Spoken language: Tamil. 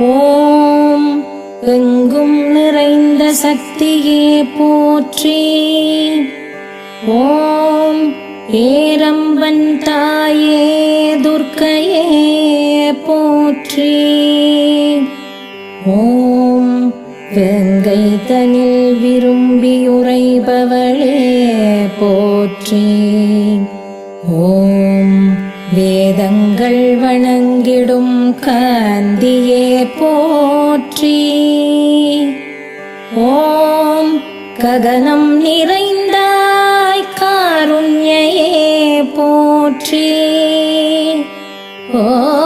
ஓம் எங்கும் நிறைந்த சக்தியே போற்றி. ஓம் ஏரம்பன் தாயே துர்க்கையே போற்றி. ஓம் வேங்கை தனில் விரும்பியுரைபவளே போற்றி. ஓம் வேதங்கள் வணங்கிடும் காந்தியே போற்றி. ஓம் ககனம் நிறைந்தாய் காருண்யே போற்றி. ஓம்